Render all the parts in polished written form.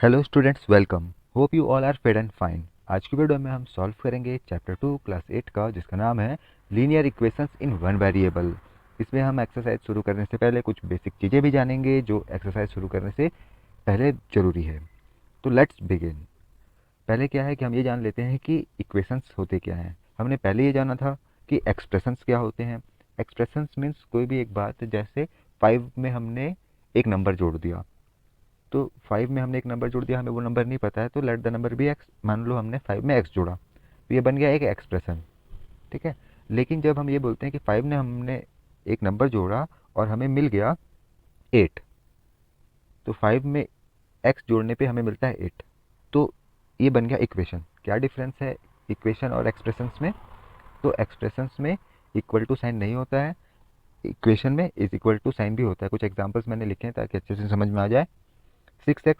Hello students, welcome. Hope you all are fit and fine. आज की video में हम सॉल्व करेंगे चैप्टर 2 क्लास 8 का, जिसका नाम है लीनियर इक्वेशंस इन वन वेरिएबल। इसमें हम एक्सरसाइज शुरू करने से पहले कुछ बेसिक चीज़ें भी जानेंगे जो एक्सरसाइज शुरू करने से पहले ज़रूरी है। तो लेट्स बिगिन। पहले क्या है कि हम ये जान लेते हैं कि इक्वेशंस होते क्या हैं। हमने पहले ये जाना था कि एक्सप्रेशंस क्या होते हैं। एक्सप्रेशंस मीन्स कोई भी एक बात, जैसे 5 में हमने एक नंबर जोड़ दिया, तो 5 में हमने एक नंबर जोड़ दिया, हमें वो नंबर नहीं पता है, तो let the number be x. मान लो हमने 5 में एक्स जोड़ा, तो ये बन गया एक एक्सप्रेशन। ठीक है। लेकिन जब हम ये बोलते हैं कि 5 ने हमने एक नंबर जोड़ा और हमें मिल गया 8, तो 5 में एक्स जोड़ने पे हमें मिलता है 8, तो ये बन गया इक्वेशन। क्या डिफरेंस है इक्वेशन और एक्सप्रेशंस में? तो एक्सप्रेशंस में इक्वल टू साइन नहीं होता है, इक्वेशन में इज इक्वल टू साइन भी होता है। कुछ एग्जांपल्स मैंने लिखे हैं ताकि अच्छे से समझ में आ जाए। 6x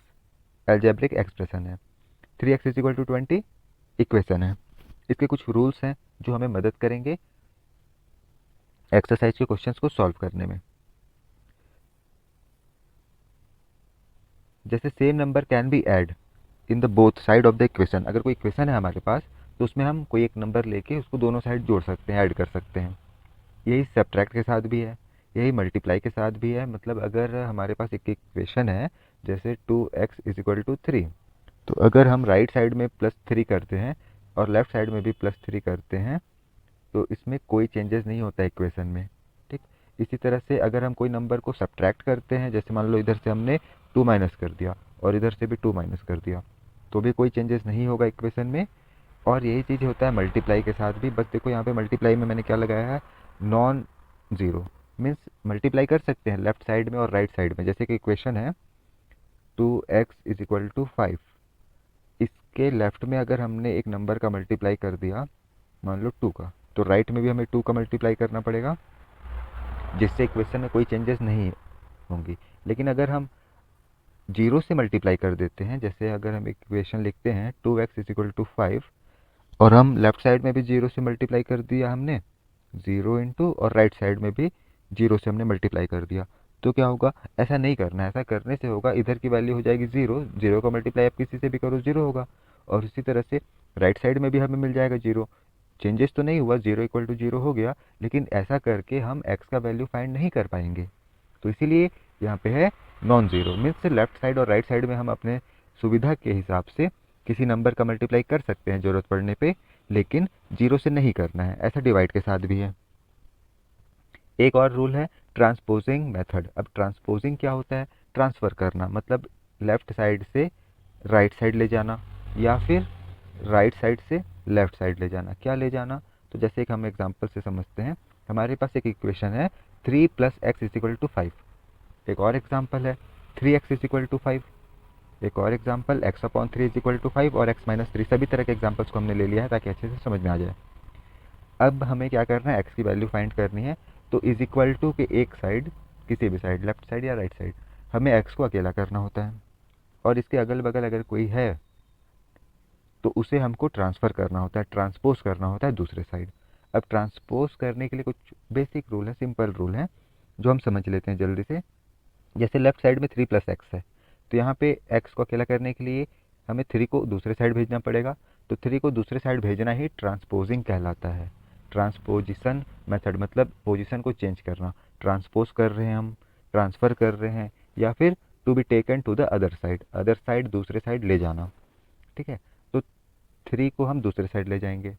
एल्जेब्रिक एक्सप्रेशन है, 3x is equal to 20 equation है। इसके कुछ रूल्स हैं जो हमें मदद करेंगे एक्सरसाइज के क्वेश्चंस को सॉल्व करने में। जैसे same number can be add in the both side of the equation. अगर कोई इक्वेशन है हमारे पास, तो उसमें हम कोई एक नंबर लेके उसको दोनों साइड जोड़ सकते हैं, ऐड कर सकते हैं। यही सब्ट्रैक्ट के साथ भी है, यही मल्टीप्लाई के साथ भी है। मतलब अगर हमारे पास एक इक्वेशन है, जैसे 2x इज इक्वल टू 3, तो अगर हम राइट साइड में +3 करते हैं और लेफ्ट साइड में भी +3 करते हैं, तो इसमें कोई चेंजेस नहीं होता है इक्वेशन में। ठीक। इसी तरह से अगर हम कोई नंबर को सब्ट्रैक्ट करते हैं, जैसे मान लो इधर से हमने 2 माइनस कर दिया और इधर से भी 2 माइनस कर दिया, तो भी कोई चेंजेस नहीं होगा इक्वेशन में। और यही चीज़ होता है मल्टीप्लाई के साथ भी। बस देखो यहाँ पे मल्टीप्लाई में मैंने क्या लगाया है, नॉन ज़ीरो। मीन्स मल्टीप्लाई कर सकते हैं लेफ्ट साइड में और राइट साइड में। जैसे कि इक्वेशन है 2x इज इक्वल टू 5, इसके लेफ्ट में अगर हमने एक नंबर का मल्टीप्लाई कर दिया, मान लो 2 का, तो राइट में भी हमें 2 का मल्टीप्लाई करना पड़ेगा, जिससे इक्वेशन में कोई चेंजेस नहीं होंगी। लेकिन अगर हम जीरो से मल्टीप्लाई कर देते हैं, जैसे अगर हम इक्वेशन लिखते हैं 2x इज इक्वल टू 5 और हम लेफ्ट साइड में भी जीरो से मल्टीप्लाई कर दिया हमने, जीरो इंटू, और राइट साइड में भी जीरो से हमने मल्टीप्लाई कर दिया, तो क्या होगा? ऐसा नहीं करना है। ऐसा करने से होगा इधर की वैल्यू हो जाएगी जीरो, जीरो का मल्टीप्लाई आप किसी से भी करो जीरो होगा, और इसी तरह से राइट साइड में भी हमें मिल जाएगा जीरो। चेंजेस तो नहीं हुआ, जीरो इक्वल टू जीरो हो गया, लेकिन ऐसा करके हम एक्स का वैल्यू फाइंड नहीं कर पाएंगे। तो इसीलिए यहाँ पे है non zero. Means left side और राइट साइड में हम अपने सुविधा के हिसाब से किसी नंबर का मल्टीप्लाई कर सकते हैं ज़रूरत पड़ने पे, लेकिन जीरो से नहीं करना है। ऐसा डिवाइड के साथ भी है। एक और रूल है ट्रांसपोजिंग मेथड। अब ट्रांसपोजिंग क्या होता है? ट्रांसफ़र करना, मतलब लेफ्ट साइड से राइट साइड ले जाना, या फिर राइट साइड से लेफ्ट साइड ले जाना। क्या ले जाना? तो जैसे एक हम एग्जांपल से समझते हैं। हमारे पास एक इक्वेशन है 3 + x इज इक्वल टू 5। एक और एग्जांपल है 3x इज इक्वल टू 5। एक और example x/3 is equal to 5 और x-3। सभी तरह के एग्जांपल्स को हमने ले लिया है ताकि अच्छे से समझ में आ जाए। अब हमें क्या करना है, x की वैल्यू फाइंड करनी है। तो इज इक्वल टू के एक साइड, किसी भी साइड, लेफ्ट साइड या राइट साइड, हमें x को अकेला करना होता है, और इसके अगल बगल अगर कोई है तो उसे हमको ट्रांसफ़र करना होता है, ट्रांसपोज करना होता है दूसरे साइड। अब ट्रांसपोज करने के लिए कुछ बेसिक रूल है, सिंपल रूल है, जो हम समझ लेते हैं जल्दी से। जैसे लेफ्ट साइड में 3 + x है, तो यहाँ पे x को अकेला करने के लिए हमें 3 को दूसरे साइड भेजना पड़ेगा। तो 3 को दूसरे साइड भेजना ही ट्रांसपोजिंग कहलाता है। ट्रांसपोजिशन मेथड मतलब पोजीशन को चेंज करना। ट्रांसपोज कर रहे हैं हम, ट्रांसफ़र कर रहे हैं, या फिर to be taken to the other side दूसरे साइड ले जाना। ठीक है। तो 3 को हम दूसरे साइड ले जाएंगे।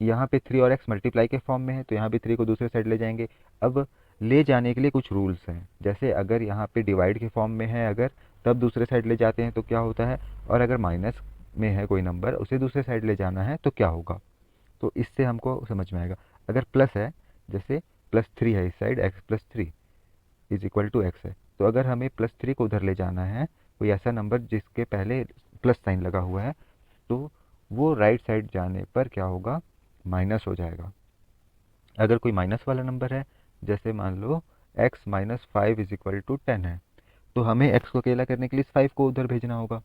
यहाँ पे 3 और x मल्टीप्लाई के फॉर्म में है, तो यहाँ भी 3 को दूसरे साइड ले जाएंगे। अब ले जाने के लिए कुछ रूल्स हैं। जैसे अगर यहाँ पे डिवाइड के फॉर्म में है अगर, तब दूसरे साइड ले जाते हैं तो क्या होता है, और अगर माइनस में है कोई नंबर, उसे दूसरे साइड ले जाना है तो क्या होगा। तो इससे हमको समझ में आएगा। अगर प्लस है, जैसे +3 है इस side, x+3 is equal to x है, तो अगर हमें +3 को उधर ले जाना है, कोई ऐसा नंबर जिसके पहले प्लस साइन लगा हुआ है, तो वो राइट साइड जाने पर क्या होगा, माइनस हो जाएगा। अगर कोई माइनस वाला नंबर है, जैसे मान लो x-5 इज इक्वल टू 10 है, तो हमें x को अकेला करने के लिए इस 5 को उधर भेजना होगा।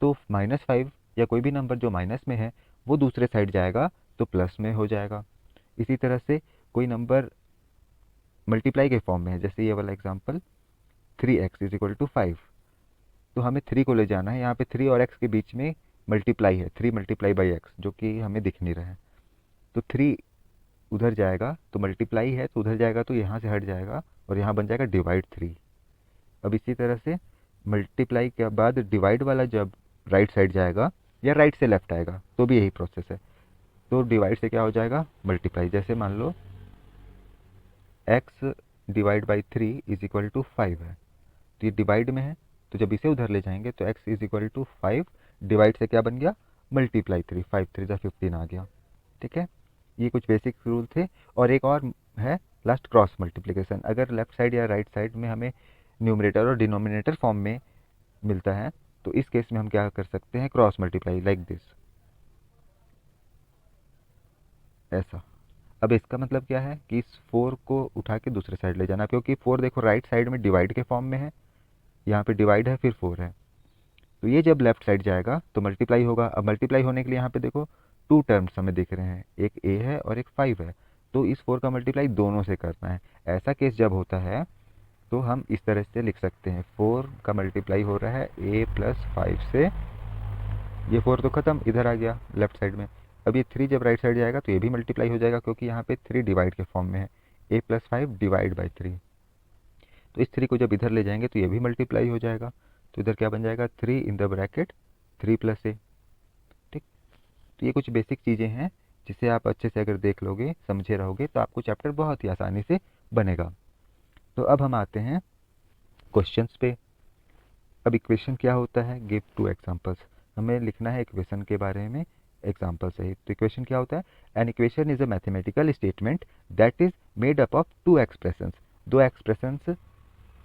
तो -5 या कोई भी नंबर जो माइनस में है वो दूसरे साइड जाएगा तो प्लस में हो जाएगा। इसी तरह से कोई नंबर मल्टीप्लाई के फॉर्म में है, जैसे ये वाला example 3x is equal to 5, तो हमें 3 को ले जाना है, यहाँ पे 3 और x के बीच में मल्टीप्लाई है, 3 मल्टीप्लाई बाई एक्स, जो कि हमें दिख नहीं रहा है। तो 3 उधर जाएगा तो मल्टीप्लाई है, तो उधर जाएगा तो यहाँ से हट जाएगा और यहाँ बन जाएगा डिवाइड 3। अब इसी तरह से मल्टीप्लाई के बाद डिवाइड वाला जब राइट साइड जाएगा या राइट से लेफ्ट आएगा तो भी यही प्रोसेस है। तो डिवाइड से क्या हो जाएगा मल्टीप्लाई, जैसे मान लो x divide by 3 is equal to 5 है, तो ये डिवाइड में है, तो जब इसे उधर ले जाएंगे तो x is equal to 5 divide से क्या बन गया मल्टीप्लाई 3, 5 3 जा 15 आ गया। ठीक है, ये कुछ बेसिक रूल थे। और एक और है लास्ट, क्रॉस मल्टीप्लिकेशन। अगर लेफ्ट साइड या राइट साइड में हमें न्यूमरेटर और डिनोमिनेटर फॉर्म में मिलता है तो इस केस में हम क्या कर सकते हैं, क्रॉस मल्टीप्लाई लाइक दिस, ऐसा। अब इसका मतलब क्या है कि इस 4 को उठा के दूसरे साइड ले जाना, क्योंकि 4 देखो राइट साइड में डिवाइड के फॉर्म में है, यहाँ पे डिवाइड है फिर 4 है, तो ये जब लेफ्ट साइड जाएगा तो मल्टीप्लाई होगा। अब मल्टीप्लाई होने के लिए यहाँ पे देखो 2 टर्म्स हमें दिख रहे हैं, एक a है और एक 5 है, तो इस 4 का मल्टीप्लाई दोनों से करना है। ऐसा केस जब होता है तो हम इस तरह से लिख सकते हैं, 4 का मल्टीप्लाई हो रहा है a प्लस 5 से, ये 4 तो खत्म, इधर आ गया लेफ्ट साइड में। अब ये 3 जब राइट साइड जाएगा तो ये भी मल्टीप्लाई हो जाएगा, क्योंकि यहाँ पे 3 डिवाइड के फॉर्म में है, a प्लस 5 डिवाइड बाई 3। तो इस 3 को जब इधर ले जाएंगे तो ये भी मल्टीप्लाई हो जाएगा, तो इधर क्या बन जाएगा 3 in the bracket 3 plus a। ठीक, तो ये कुछ बेसिक चीज़ें हैं जिसे आप अच्छे से अगर देख लोगे, समझे रहोगे, तो आपको चैप्टर बहुत ही आसानी से बनेगा। तो अब हम आते हैं क्वेश्चंस पे। अब इक्वेशन क्या होता है, गिव 2 एग्जांपल्स, हमें लिखना है इक्वेशन के बारे में एग्जांपल सहित। तो इक्वेशन क्या होता है, an equation is a mathematical statement that is made up of 2 expressions, 2 expressions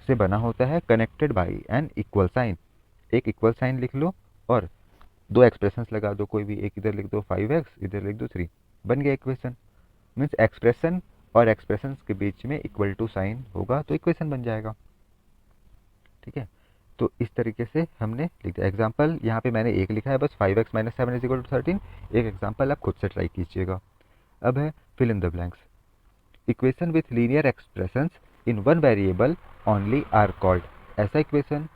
से बना होता है, connected by an equal sign, एक इक्वल साइन लिख लो और 2 एक्सप्रेशंस लगा दो, कोई भी एक इधर लिख दो 5x, इधर लिख दो 3, बन गया इक्वेशन। मीन्स एक्सप्रेशन और एक्सप्रेशन के बीच में इक्वल टू साइन होगा तो इक्वेशन बन जाएगा। ठीक है, तो इस तरीके से हमने लिख दिया। एग्जाम्पल यहाँ पे मैंने एक लिखा है बस, 5x minus 7 is equal to 13। एक एग्जाम्पल आप खुद से ट्राई कीजिएगा। अब है fill in the blanks. Equation with linear expressions in one variable only are called, ऐसा इक्वेशन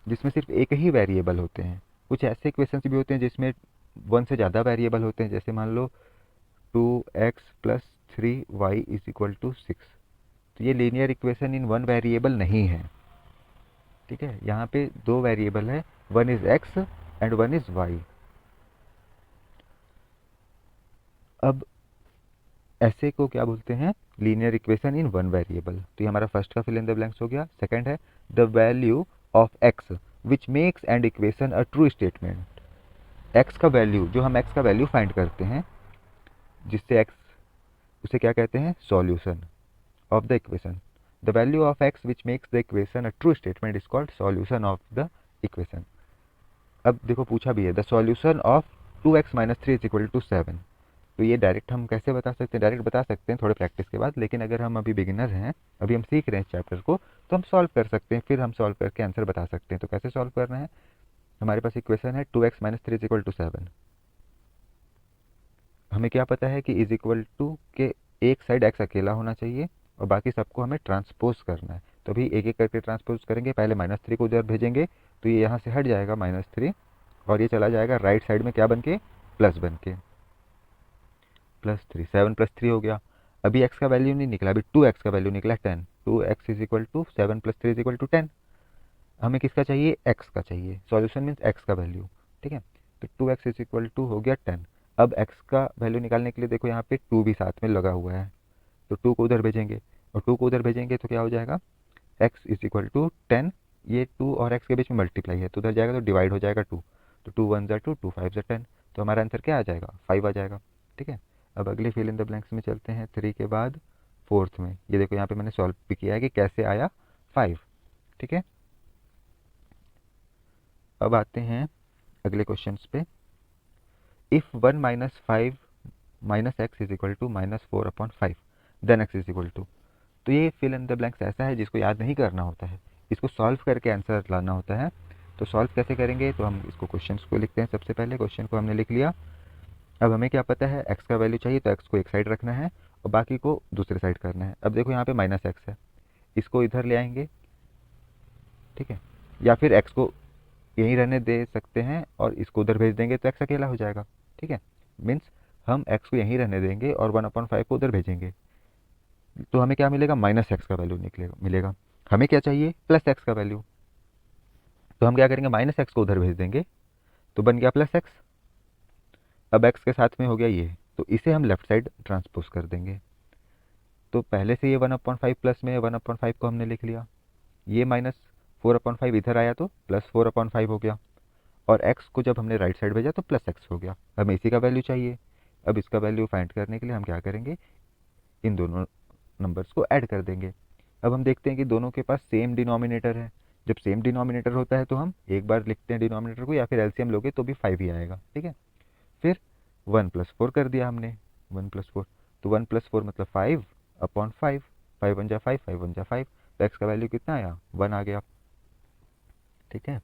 जिसमें सिर्फ एक ही वेरिएबल होते हैं। कुछ ऐसे इक्वेशंस भी होते हैं जिसमें वन से ज़्यादा वेरिएबल होते हैं, जैसे मान लो 2x plus 3y is equal to 6, तो ये linear equation in one variable नहीं है। ठीक है, यहाँ पे 2 वेरिएबल है, one is x and one is y। अब ऐसे को क्या बोलते हैं, linear equation in one variable. तो ये हमारा फर्स्ट का फिल इन द ब्लैंक्स हो गया। सेकंड है the value of x which makes and equation a true statement, x का वैल्यू, जो हम x का वैल्यू फाइंड करते हैं जिससे x, उसे क्या कहते हैं, solution of the equation. The value of x which makes the equation a true statement is called solution of the equation. अब देखो पूछा भी है the solution of 2x minus 3 is equal to 7, तो ये डायरेक्ट हम कैसे बता सकते हैं, डायरेक्ट बता सकते हैं थोड़े प्रैक्टिस के बाद, लेकिन अगर हम अभी बिगिनर हैं, अभी हम सीख रहे हैं इस चैप्टर को, तो हम सॉल्व कर सकते हैं, फिर हम सॉल्व करके आंसर बता सकते हैं। तो कैसे सॉल्व करना है, हमारे पास इक्वेशन है 2x minus 3 is equal to 7। हमें क्या पता है कि इज इक्वल टू के एक साइड x अकेला होना चाहिए और बाकी सबको हमें ट्रांसपोज करना है। तो अभी एक एक करके ट्रांसपोज करेंगे, पहले -3 को उधर भेजेंगे तो ये यहाँ से हट जाएगा -3 और ये चला जाएगा राइट साइड में क्या बन के, प्लस बन के, +3, 7 + 3 हो गया। अभी x का वैल्यू नहीं निकला, अभी 2x का वैल्यू निकला 10, 2x is equal to 7 + 3 is equal to 10। हमें किसका चाहिए, x का चाहिए, सॉल्यूशन मीन्स x का वैल्यू। ठीक है, तो 2x इज इक्वल टू हो गया 10। अब x का वैल्यू निकालने के लिए देखो यहाँ पे 2 भी साथ में लगा हुआ है, तो 2 को उधर भेजेंगे और 2 को उधर भेजेंगे तो क्या हो जाएगा, x इज इक्वल टू 10, ये 2 और x के बीच में मल्टीप्लाई है तो उधर जाएगा तो डिवाइड हो जाएगा 2, तो 2 1 ज़ा 2, 2 5 ज़ा 10, तो हमारा आंसर क्या आ जाएगा, 5 आ जाएगा। ठीक है, अब अगले फिल इन द ब्लैंक्स में चलते हैं, 3 के बाद फोर्थ में, ये देखो यहाँ पे मैंने सॉल्व भी किया है कि कैसे आया 5। ठीक है, अब आते हैं अगले क्वेश्चन पे। If 1 minus 5 minus x is equal to -4/5 then x is equal to, तो ये फिल इन द ब्लैंक्स ऐसा है जिसको याद नहीं करना होता है, इसको सॉल्व करके आंसर लाना होता है। तो सॉल्व कैसे करेंगे, तो हम इसको क्वेश्चन को लिखते हैं। सबसे पहले क्वेश्चन को हमने लिख लिया। अब हमें क्या पता है, x का वैल्यू चाहिए तो x को एक साइड रखना है और बाकी को दूसरे साइड करना है। अब देखो यहाँ पे -x है, इसको इधर ले आएंगे। ठीक है, या फिर x को यहीं रहने दे सकते हैं और इसको उधर भेज देंगे तो एक्स अकेला हो जाएगा। ठीक है, मीन्स हम एक्स को यहीं रहने देंगे और 1/5 को उधर भेजेंगे, तो हमें क्या मिलेगा, माइनस एक्स का वैल्यू निकलेगा मिलेगा। हमें क्या चाहिए, प्लस एक्स का वैल्यू। तो हम क्या करेंगे, माइनस एक्स को उधर भेज देंगे तो बन गया प्लस एक्स। अब एक्स के साथ में हो गया ये, तो इसे हम लेफ्ट साइड ट्रांसपोज कर देंगे। तो पहले से ये 1/5 प्लस में 1/5 को हमने लिख लिया, ये माइनस 4/5 इधर आया तो प्लस 4/5 हो गया, और x को जब हमने राइट साइड भेजा तो प्लस एक्स हो गया। हमें इसी का वैल्यू चाहिए। अब इसका वैल्यू फाइंड करने के लिए हम क्या करेंगे, इन दोनों नंबर्स को ऐड कर देंगे। अब हम देखते हैं कि दोनों के पास सेम डिनोमिनेटर है। जब सेम डिनोमिनेटर होता है तो हम एक बार लिखते हैं डिनोमिनेटर को, या फिर एलसीएम लोगे तो भी 5 ही आएगा। ठीक है, फिर 1+4 कर दिया हमने, 1+4, तो 1+4 मतलब 5/5, 5 1 जा 5, 5 1 जा 5, तो एक्स का वैल्यू कितना आया, 1 आ गया। ठीक है,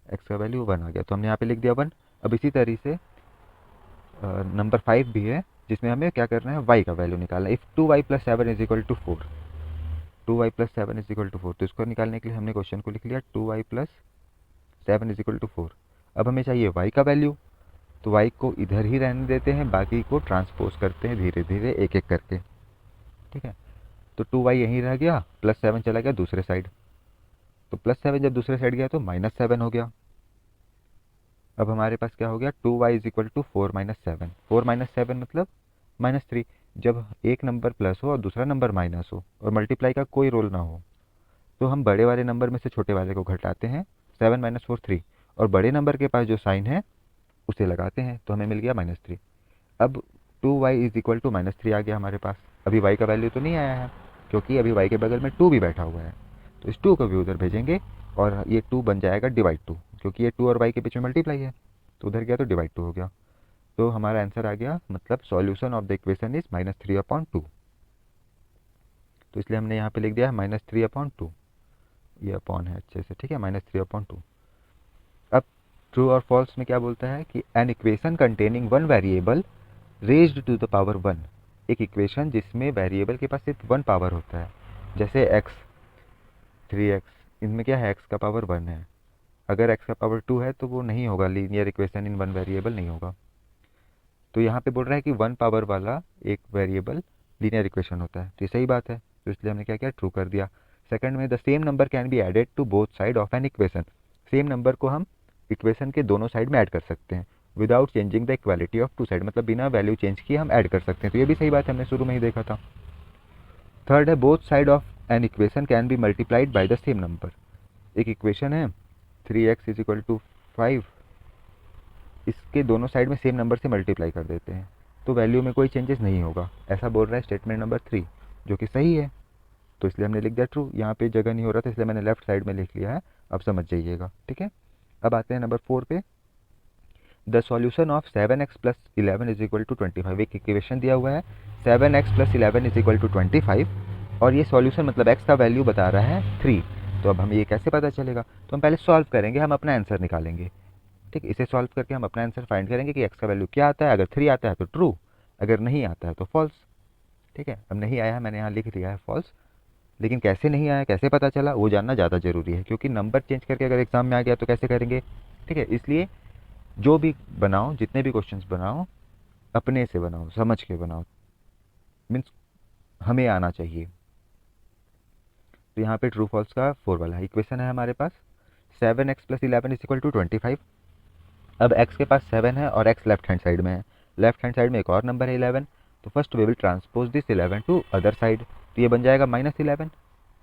एक्स का वैल्यू 1 आ गया, तो हमने यहाँ पे लिख दिया 1। अब इसी तरीके से नंबर 5 भी है, जिसमें हमें क्या करना है, y का वैल्यू निकालना है। इफ़ 2y + 7 = 4, 2y + 7 = 4, तो इसको निकालने के लिए हमने क्वेश्चन को लिख लिया 2y + 7 = 4। अब हमें चाहिए y का वैल्यू, तो y को इधर ही रहने देते हैं, बाकी को ट्रांसपोज करते हैं धीरे धीरे एक एक करके। ठीक है, तो 2y यहीं रह गया, +7 चला गया दूसरे साइड, तो +7 जब दूसरे साइड गया तो -7 हो गया। अब हमारे पास क्या हो गया, 2y = 4 - 7, 4 - 7 मतलब -3। जब एक नंबर प्लस हो और दूसरा नंबर माइनस हो और मल्टीप्लाई का कोई रोल ना हो, तो हम बड़े वाले नंबर में से छोटे वाले को घटाते हैं। 7 - 4 3, और बड़े नंबर के पास जो साइन है उसे लगाते हैं, तो हमें मिल गया -3। अब 2y = -3 आ गया हमारे पास। अभी y का वैल्यू तो नहीं आया है, क्योंकि अभी y के बगल में 2 भी बैठा हुआ है, तो इस 2 को भी उधर भेजेंगे और ये 2 बन जाएगा /2, क्योंकि ये 2 और y के बीच में मल्टीप्लाई है, तो उधर गया तो /2 हो गया। तो हमारा आंसर आ गया, मतलब solution of the equation is -3/2। तो इसलिए हमने यहाँ पे लिख दिया है -3/2, ये अपॉन है अच्छे से। ठीक है, -3/2। अब ट्रू और फॉल्स में क्या बोलता है कि an equation containing one variable raised to the power 1, एक इक्वेशन जिसमें वेरिएबल के पास सिर्फ 1 पावर होता है, जैसे x, 3x, इनमें क्या है, x का पावर 1 है। अगर x का पावर 2 है तो वो नहीं होगा, linear equation in one variable नहीं होगा। तो यहाँ पे बोल रहा है कि 1 पावर वाला एक वेरिएबल लीनियर इक्वेशन होता है, तो ये सही बात है, तो इसलिए हमने क्या किया, ट्रू कर दिया। सेकंड में, the same number can be added to both side of an equation, same number को हम इक्वेशन के दोनों साइड में ऐड कर सकते हैं without changing the equality of two side, मतलब बिना वैल्यू चेंज किए हम ऐड कर सकते हैं, तो ये भी सही बात है, हमने शुरू में ही देखा था। थर्ड है, both side of an equation can be multiplied by the same number, एक इक्वेशन है 3x = 5, इसके दोनों साइड में सेम नंबर से मल्टीप्लाई कर देते हैं तो वैल्यू में कोई चेंजेस नहीं होगा, ऐसा बोल रहा है स्टेटमेंट नंबर 3, जो कि सही है, तो इसलिए हमने लिख दिया ट्रू। यहाँ पे जगह नहीं हो रहा था इसलिए मैंने लेफ्ट साइड में लिख लिया है, अब समझ जाइएगा। ठीक है, अब आते हैं नंबर 4 पे। द सॉल्यूशन ऑफ 7x + 11 = 25, एक इक्वेशन दिया हुआ है 7x + 11 = 25, और ये सॉल्यूशन मतलब x का वैल्यू बता रहा है 3। तो अब हमें ये कैसे पता चलेगा, तो हम पहले सॉल्व करेंगे, हम अपना आंसर निकालेंगे। ठीक, इसे सॉल्व करके हम अपना आंसर फाइंड करेंगे कि x का वैल्यू क्या आता है। अगर 3 आता है तो ट्रू, अगर नहीं आता है तो फॉल्स। ठीक है, अब नहीं आया है, मैंने यहाँ लिख दिया है फॉल्स, लेकिन कैसे नहीं आया, कैसे पता चला, वो जानना ज़्यादा ज़रूरी है, क्योंकि नंबर चेंज करके अगर एग्जाम में आ गया तो कैसे करेंगे। ठीक है, इसलिए जो भी बनाओ, जितने भी क्वेश्चंस बनाओ, अपने से बनाओ, समझ के बनाओ, मीन्स हमें आना चाहिए। तो यहाँ पे ट्रू फॉल्स का 4 वाला इक्वेशन है हमारे पास, 7x + 11 = 25। अब x के पास 7 है और x लेफ्ट हैंड साइड में है, लेफ्ट हैंड साइड में एक और नंबर है 11, तो first we will transpose this 11 to other side, तो ये बन जाएगा -11।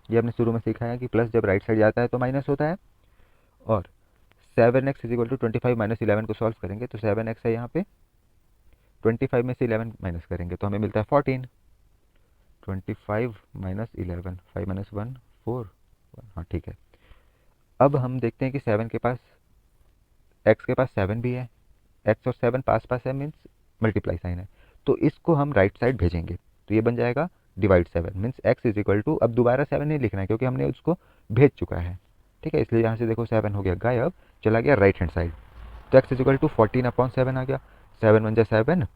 ये हमने शुरू में सीखा है कि प्लस जब राइट साइड जाता है तो माइनस होता है। और 7x = 25 - 11 को सॉल्व करेंगे तो 7x है यहाँ पे, 25 में से 11 माइनस करेंगे तो हमें मिलता है 14। 25 - 11, 5 - 1 4, हाँ ठीक है। अब हम देखते हैं कि 7 के पास, x के पास 7 भी है, x और 7 पास पास है, मीन्स मल्टीप्लाई साइन है, तो इसको हम राइट साइड भेजेंगे, तो ये बन जाएगा /7, मीन्स x = अब दोबारा 7 नहीं लिखना है क्योंकि हमने उसको भेज चुका है। ठीक है, इसलिए यहाँ से देखो 7 हो गया गायब, चला गया राइट हैंड साइड, तो x = 14/7 आ गया, 7 1 जा 7,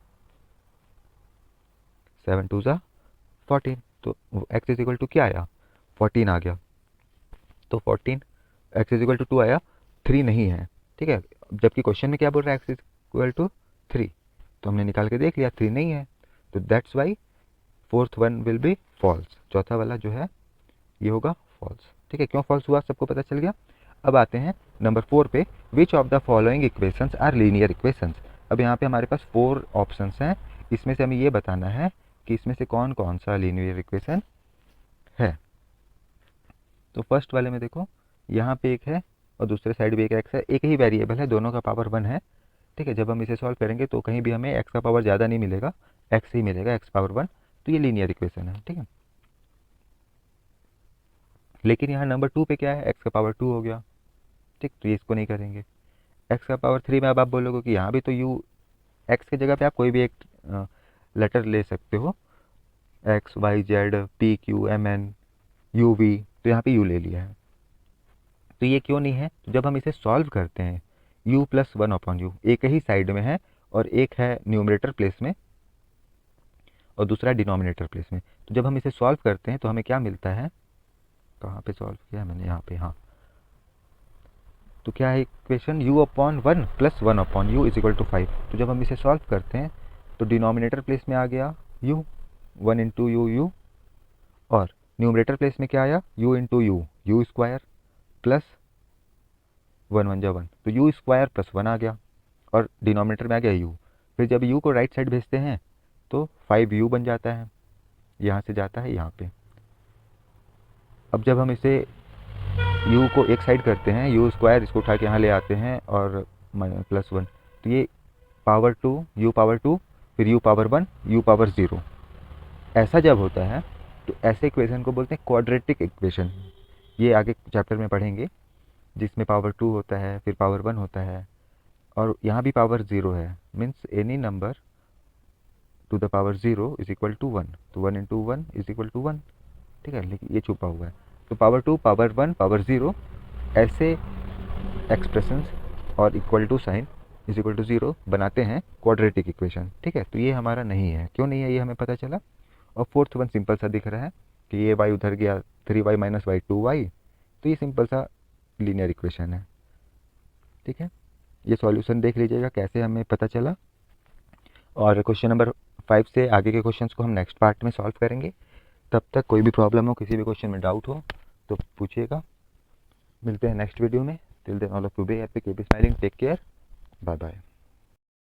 7 2 जा 14, तो x = क्या आया, 14 आ गया, तो 14, x = 2 आया, 3 नहीं है, ठीक है, जबकि क्वेश्चन में क्या बोल रहा है, x इज इक्वल टू 3, तो हमने निकाल के देख लिया 3 नहीं है, तो that's why fourth one will be false, चौथा वाला जो है ये होगा फॉल्स, ठीक है। क्यों फॉल्स हुआ सबको पता चल गया। अब आते हैं नंबर 4 पे, which of the following equations are linear equations. अब यहाँ पे हमारे पास 4 ऑप्शंस हैं, इसमें से हमें ये बताना है कि इसमें से कौन कौन सा लीनियर इक्वेशन है। तो फर्स्ट वाले में देखो, यहाँ पे एक है और दूसरे साइड भी एक एक्स है, एक ही वेरिएबल है, दोनों का पावर 1 है, ठीक है। जब हम इसे सॉल्व करेंगे तो कहीं भी हमें एक्स का पावर ज़्यादा नहीं मिलेगा, एक्स ही मिलेगा, एक्स पावर 1, तो ये लीनियर इक्वेशन है, ठीक है। लेकिन यहाँ नंबर 2 पे क्या है, एक्स का पावर 2 हो गया, ठीक, तो ये इसको नहीं करेंगे। एक्स का पावर 3 में अब आप बोलोगे कि यहाँ भी तो यू, एक्स की जगह पे आप कोई भी एक लेटर ले सकते हो, x y z p q m n u v, तो यहाँ पे यू ले लिया है, तो ये क्यों नहीं है। तो जब हम इसे सॉल्व करते हैं, u प्लस 1/u एक ही साइड में है और एक है न्यूमरेटर प्लेस में और दूसरा डिनोमिनेटर प्लेस में, तो जब हम इसे सॉल्व करते हैं तो हमें क्या मिलता है, कहाँ पे सॉल्व किया है मैंने, यहाँ पे, हाँ, तो क्या है equation, u/1 plus 1/u is equal to 5। तो जब हम इसे सॉल्व करते हैं तो डिनोमिनेटर प्लेस में आ गया u, 1 इंटू यू, और न्यूमरेटर प्लेस में क्या आया, u into you square plus 1 तो यू स्क्वायर प्लस 1 आ गया, और डिनोमिनेटर में आ गया u। फिर जब u को राइट साइड भेजते हैं तो 5u बन जाता है, यहाँ से जाता है यहाँ पे। अब जब हम इसे u को एक साइड करते हैं, यू स्क्वायर इसको उठा के यहाँ ले आते हैं और प्लस 1, तो ये पावर 2, u पावर 2, फिर u पावर 1, u पावर 0, ऐसा जब होता है तो ऐसे इक्वेशन को बोलते हैं क्वाड्रेटिक इक्वेशन। ये आगे चैप्टर में पढ़ेंगे, जिसमें पावर 2 होता है, फिर पावर 1 होता है, और यहाँ भी पावर 0 है, means any number to the power 0 is equal to 1, तो 1 इंटू 1 इज इक्वल टू 1, ठीक है, लेकिन ये छुपा हुआ है। तो पावर 2, पावर 1, पावर 0, ऐसे एक्सप्रेशंस और equal to sign is equal to 0 बनाते हैं क्वाड्रेटिक इक्वेशन, ठीक है। तो ये हमारा नहीं है, क्यों नहीं है ये हमें पता चला। और फोर्थ वन सिंपल सा दिख रहा है कि ये y उधर गया, 3y माइनस वाई 2y, तो ये सिंपल सा लीनियर इक्वेशन है, ठीक है। ये सॉल्यूशन देख लीजिएगा कैसे हमें पता चला, और क्वेश्चन नंबर 5 से आगे के क्वेश्चंस को हम नेक्स्ट पार्ट में सॉल्व करेंगे। तब तक कोई भी प्रॉब्लम हो, किसी भी क्वेश्चन में डाउट हो तो पूछिएगा। मिलते हैं नेक्स्ट वीडियो में, till then all of you be happy, keep smiling, take care, bye bye.